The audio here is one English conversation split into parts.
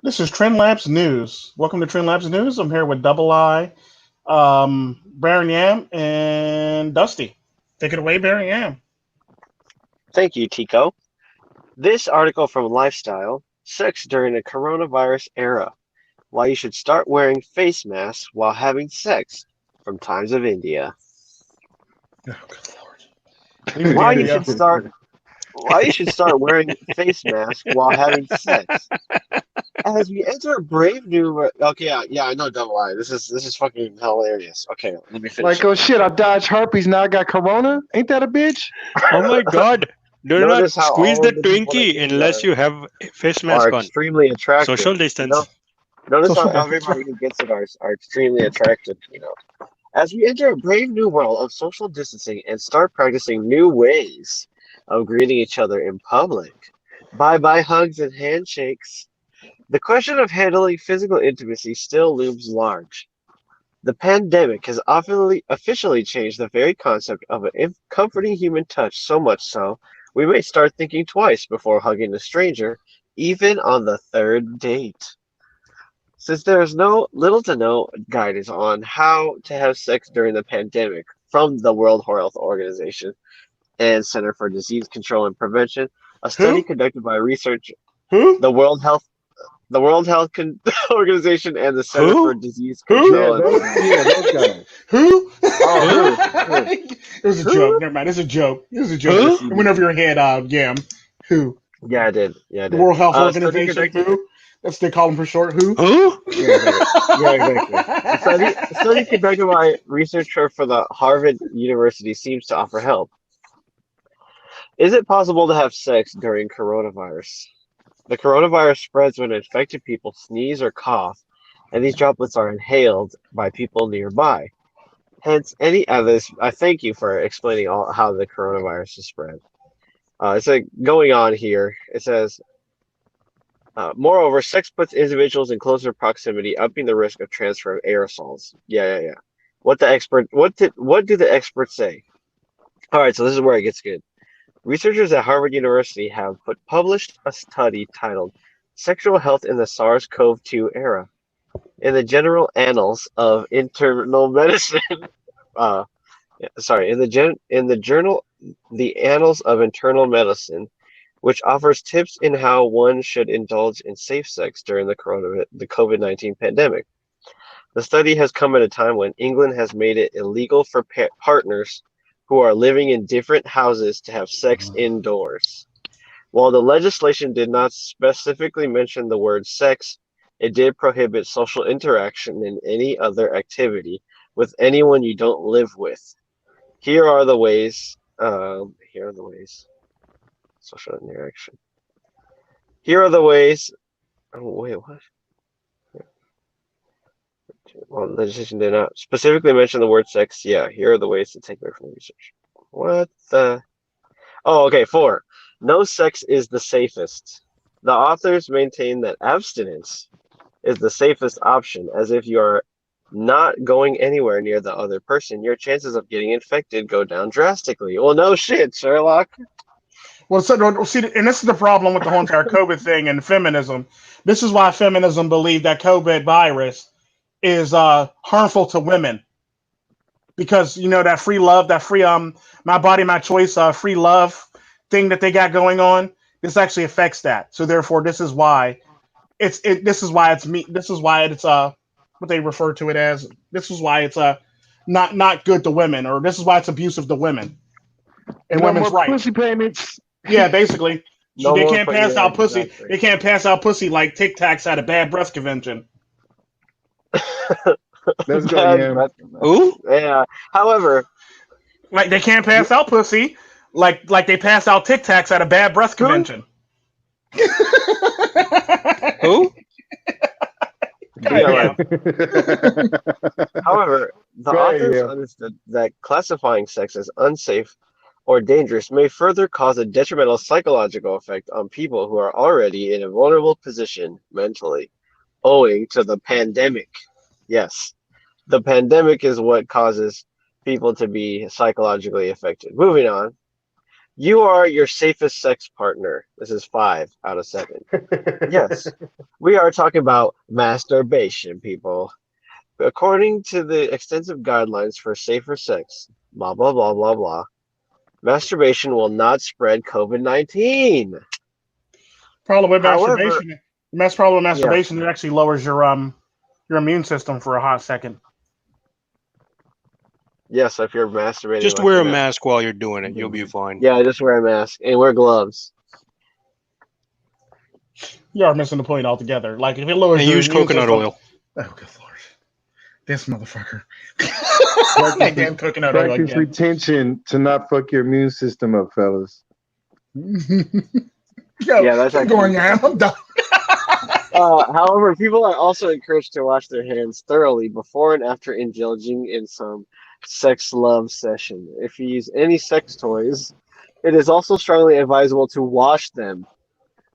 This is Trend Labs News. Welcome to Trend Labs News. I'm here with Double I, Baron Yam, and Dusty. Take it away, Baron Yam. Thank you, Tico. This article from Lifestyle, Sex During the Coronavirus Era, Why You Should Start Wearing Face Masks While Having Sex, from Times of India. Oh, good lord. Leave the Why you India. should start why you should start wearing face masks while having sex. As we enter a brave new okay, yeah, I know double I. This is fucking hilarious. Okay, let me finish Like, it. oh shit, I dodged herpes, now I got corona? Ain't that a bitch? Oh my God. Do not Notice how squeeze all the of the people in Twinkie unless India you have a face are mask on. extremely attractive. Social No, distance. notice how Social distance. everybody who gets it are extremely attractive. As we enter a brave new world of social distancing and start practicing new ways of greeting each other in public, bye bye hugs and handshakes, the question of handling physical intimacy still looms large. The pandemic has officially changed the very concept of an comforting human touch so much so we may start thinking twice before hugging a stranger, even on the third date. Since there is no little to no guidance on how to have sex during the pandemic from the World Health Organization and Center for Disease Control and Prevention, a study Who? conducted by research Who? the World Health the World Health Organization and the Center for Who? Disease Who? Yeah, Control and those Prevention. guys. Who? Oh, Who? who? It was a joke. Who? Never mind. It's a joke. It was a joke. Who? Yes, It you went did. over your head, Yam. Who? Yeah, I did. Yeah, I The did. World Health Study Organization? conducted. Who? That's what they call them for short. Who? Who? Yeah, exactly. Yeah, exactly. A study conducted by researcher for the Harvard University seems to offer help. Is it possible to have sex during coronavirus? The coronavirus spreads when infected people sneeze or cough, and these droplets are inhaled by people nearby. Hence, any others. I thank you for explaining all how the coronavirus is spread. It's like going on here. It says, moreover, sex puts individuals in closer proximity, upping the risk of transfer of aerosols. Yeah, yeah, yeah. What do the experts say? All right, so this is where it gets good. Researchers at Harvard University have published a study titled "Sexual Health in the SARS-CoV-2 Era" in the General Annals of Internal Medicine. Uh, sorry, in the journal The Annals of Internal Medicine, which offers tips in how one should indulge in safe sex during the COVID-19 pandemic. The study has come at a time when England has made it illegal for partners who are living in different houses to have sex indoors. While the legislation did not specifically mention the word sex, it did prohibit social interaction in any other activity with anyone you don't live with. Here are the ways. Here are the ways. Social interaction. Here are the ways. Oh wait, what? Well, legislation did not specifically mention the word sex. Yeah, here are the ways to take away from the research. What the? Oh, okay. 4. No sex is the safest. The authors maintain that abstinence is the safest option, as if you are not going anywhere near the other person, your chances of getting infected go down drastically. Well, no shit, Sherlock. Well, so see, and this is the problem with the whole entire COVID thing and feminism. This is why feminism believe that COVID virus is harmful to women because that free love, that free my body, my choice, free love thing that they got going on. This actually affects that. So therefore, this is why This is why it's me. This is why it's what they refer to it as. This is why it's not good to women, or this is why it's abusive to women and No women's more rights. pussy payments. Yeah, basically, No they more can't putting pass your out pussy. exactly. They can't pass out pussy like Tic Tacs at a bad breath convention. Let's go, Bad Yam. breath. Who? Yeah. However, Like they can't the, pass out pussy like they pass out Tic Tacs at a bad breath huh? convention. Who? God Yeah, right. damn. However, the Go ahead, authors Yam. understood that classifying sex as unsafe or dangerous may further cause a detrimental psychological effect on people who are already in a vulnerable position mentally, owing to the pandemic. Yes, the pandemic is what causes people to be psychologically affected. Moving on. You are your safest sex partner. This is 5 out of 7. Yes, we are talking about masturbation, people. According to the extensive guidelines for safer sex, blah, blah, blah, blah, blah, masturbation will not spread COVID-19. Problem with However, masturbation. The problem with yeah, masturbation, it actually lowers your immune system for a hot second. yes, if you're masturbating Just like wear a that. mask while you're doing it. You'll be fine. Yeah, just wear a mask and wear gloves. You are missing the point altogether. Like if it lowers And your use immune coconut system. oil. Oh, good lord. This motherfucker. That damn coconut oil Practice again. retention to not fuck your immune system up, fellas. Yo, Yeah, that's keep actually- going, man. I'm done. However, people are also encouraged to wash their hands thoroughly before and after indulging in some sex love session. If you use any sex toys, it is also strongly advisable to wash them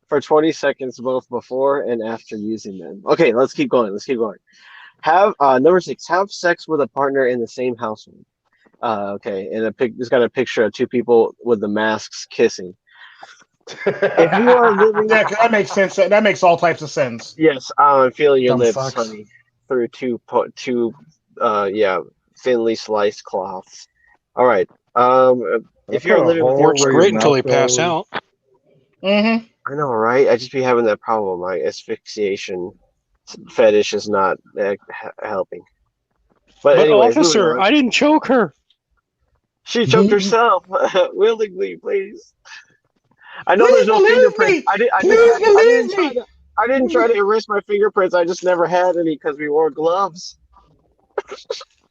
for 20 seconds both before and after using them. Okay, let's keep going. Have number 6, have sex with a partner in the same household. Okay, and it's got a picture of 2 people with the masks kissing. If you are living, Yeah, that makes sense. That makes all types of sense. yes, I'm feeling your Dumb lips, fucks. honey, through two thinly sliced cloths. All right. If you're living with your Works great until they pass out. Mm-hmm. I know, right? I just be having that problem. My asphyxiation fetish is not helping. But anyways, moving officer, on. I didn't choke her. She choked herself willingly, please. I know Please there's no believe fingerprints. me. Please believe me. I didn't try to erase my fingerprints. I just never had any because we wore gloves.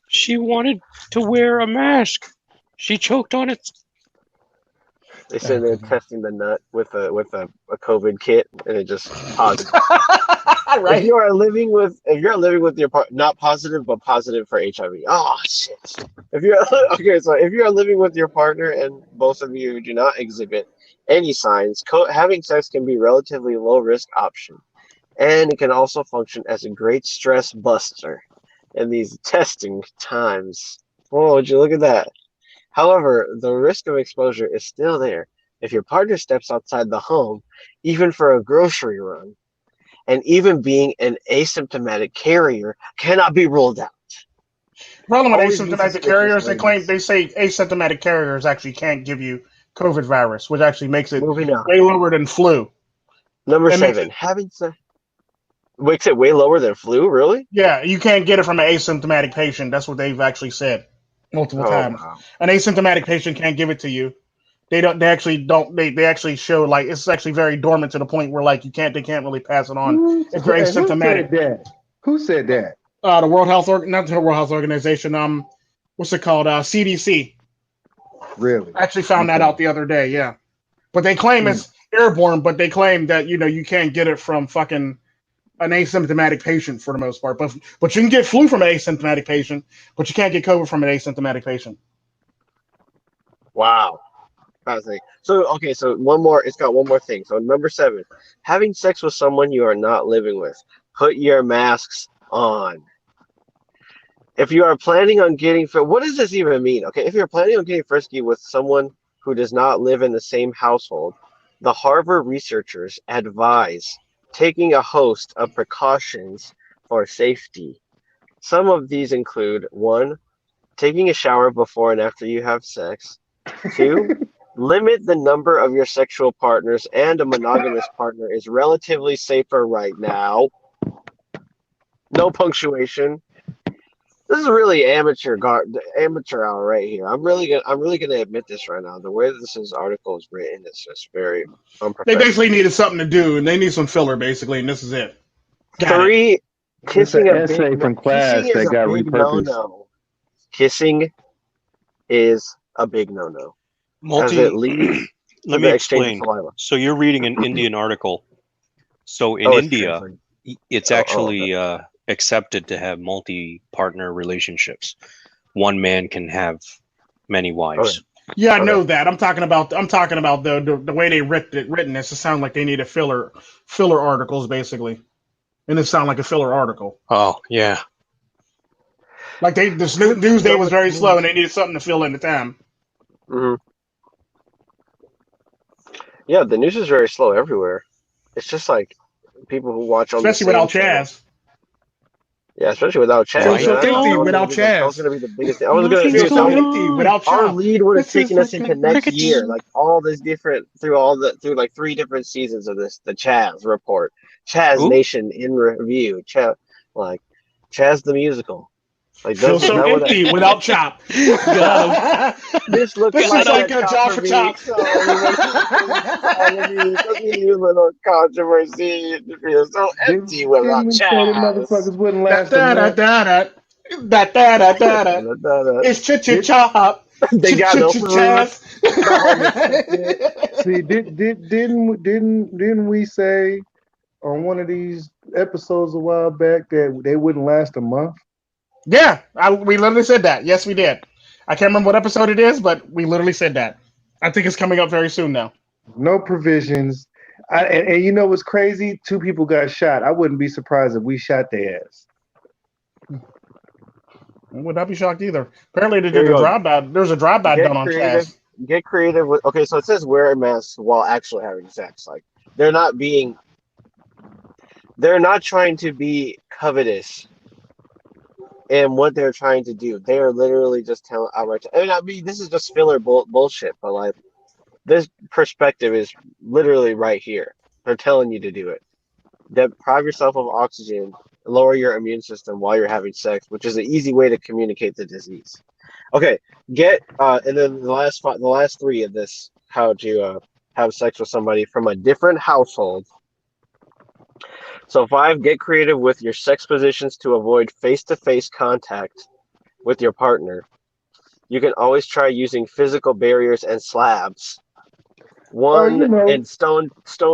She wanted to wear a mask. She choked on it. They said they're testing the nut with a COVID kit, and it just positive. Right. If you are living with your not positive but positive for HIV. Oh shit. If you're living with your partner and both of you do not exhibit any signs, having sex can be a relatively low risk option, and it can also function as a great stress buster in these testing times. Oh, would you look at that? However, the risk of exposure is still there if your partner steps outside the home, even for a grocery run, and even being an asymptomatic carrier cannot be ruled out. Problem with Always be asymptomatic suspicious, carriers, ladies. they say asymptomatic carriers actually can't give you COVID virus, which actually makes it Moving on. way lower than flu. Number That makes 7, having sex. Makes it way lower than flu, really? Yeah, you can't get it from an asymptomatic patient. That's what they've actually said multiple times. Wow. An asymptomatic patient can't give it to you. They actually show like it's actually very dormant to the point where like they can't really pass it on if you're asymptomatic. Who said that? The World Health not the World Health Organization. What's it called? CDC. Really? I actually found that out the other day. Yeah, but they claim it's airborne. But they claim that you can't get it from fucking an asymptomatic patient for the most part. But you can get flu from an asymptomatic patient, but you can't get COVID from an asymptomatic patient. Wow. Fascinating. So one more. It's got one more thing. So number 7, having sex with someone you are not living with. Put your masks on. If you are planning on getting what does this even mean? Okay, if you're planning on getting frisky with someone who does not live in the same household, the Harvard researchers advise taking a host of precautions for safety. Some of these include 1, taking a shower before and after you have sex. 2, limit the number of your sexual partners, and a monogamous partner is relatively safer right now. No punctuation. This is really amateur hour right here. I'm really gonna admit this right now. The way this article is written is just very They unprofessional. basically needed something to do, and they need some filler, basically, and this is it. Got 3, kissing It's an essay from class that got repurposed. no-no. Kissing is a big no-no. As Multi. it leads Let to me the exchange of explain. saliva. So you're reading an Indian article. So in Oh, it's India, translated. it's actually accepted to have multi-partner relationships. One man can have many wives. Yeah, I know that. I'm talking about the way they written this. It sounds like they needed filler articles basically, and it sounded like a filler article. Oh yeah. Like this news day was very slow, and they needed something to fill in the time. Mhm. Yeah, the news is very slow everywhere. It's just like people who watch on the especially same without channel. Chaz. Yeah, especially without Chaz, Feels man. so I thought empty that was gonna without be that was Chaz. gonna be the biggest thing. I was gonna, Nothing's dude. Feels That so going was empty on. without our Chop. lead would have This is taken us like into next crickets. year, like all this different through like 3 different seasons of this, the Chaz report, Chaz Ooh. Nation in review, like Chaz the musical. Like Feels so that would empty without Chop. Got him. this looks This like is Got him. like that a Josh for controversy Chop. song when he sings the song of me. Look at you, little controversy. It feels so empty Didn't without we say the Chaz. motherfuckers wouldn't Da last a da da month? da da. Da da da da da. It's Did Chop. They got no food, Chaz. the homeless ticket. see? Didn't we say on one of these episodes a while back that they wouldn't last a month? Yeah, we literally said that. Yes, we did. I can't remember what episode it is, but we literally said that. I think it's coming up very soon now. No provisions. And you know what's crazy? 2 people got shot. I wouldn't be surprised if we shot their ass. I would not be shocked either. Apparently, they Here did you a go. drive-by. There's a drive-by Get done on creative. Chaz. Get creative with. Okay, so it says wear a mask while actually having sex. Like they're not being. They're not trying to be covetous in what they're trying to do. They are literally just telling outright. I mean, this is just filler bullshit. But like this perspective is literally right here. They're telling you to do it. Deprive yourself of oxygen. Lower your immune system while you're having sex, which is an easy way to communicate the disease. Okay, and then the last three of this, how to have sex with somebody from a different household. So 5, get creative with your sex positions to avoid face-to-face contact with your partner. You can always try using physical barriers and slabs. Oh, One and stone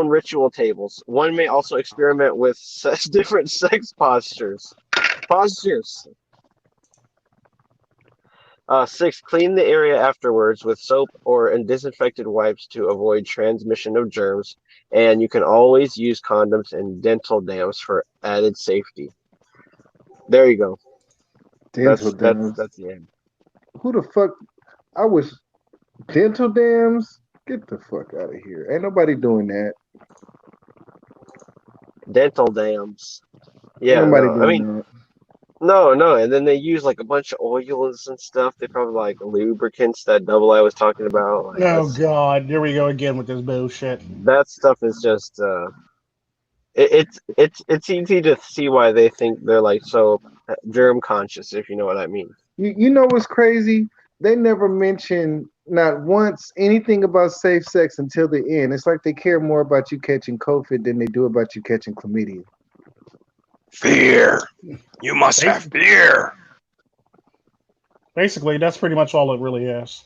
ritual tables. One may also experiment with different sex postures. Postures. 6, clean the area afterwards with soap or and disinfected wipes to avoid transmission of germs. And you can always use condoms and dental dams for added safety. There you go. dental dams. That's the end. Who the fuck? I wish dental dams. Get the fuck out of here. Ain't nobody doing that. Dental dams. Ain't Yeah, nobody no. I doing mean, that. no. And then they use like a bunch of oils and stuff. They probably like lubricants that double I was talking about. Like Oh God, here we go again with this bullshit. that stuff is just it's easy to see why they think they're like so germ conscious, if you know what I mean. You know what's crazy? They never mention not once anything about safe sex until the end. It's like they care more about you catching COVID than they do about you catching chlamydia. Fear. You must have fear. Basically, that's pretty much all it really is.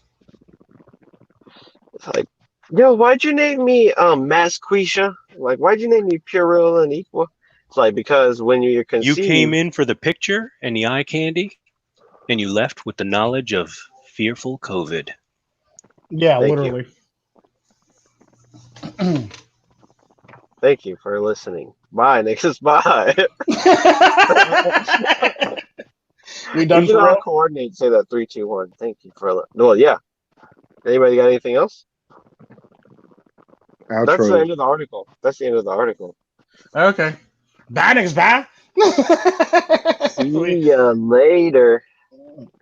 It's like, yo, why'd you name me Masquisha? Like, why'd you name me Purell and Equal? It's like because when you're You came conceived, in for the picture and the eye candy, and you left with the knowledge of fearful COVID. Yeah, thank you, literally. thank you for listening. Bye, niggas. Bye. We We done should for all real? coordinate. Say that 3, 2, 1. Thank you for. Well, yeah. Anybody got anything else? That's the Outro. end of the article. That's the end of the article. Okay. Bye, niggas, bye. See ya later.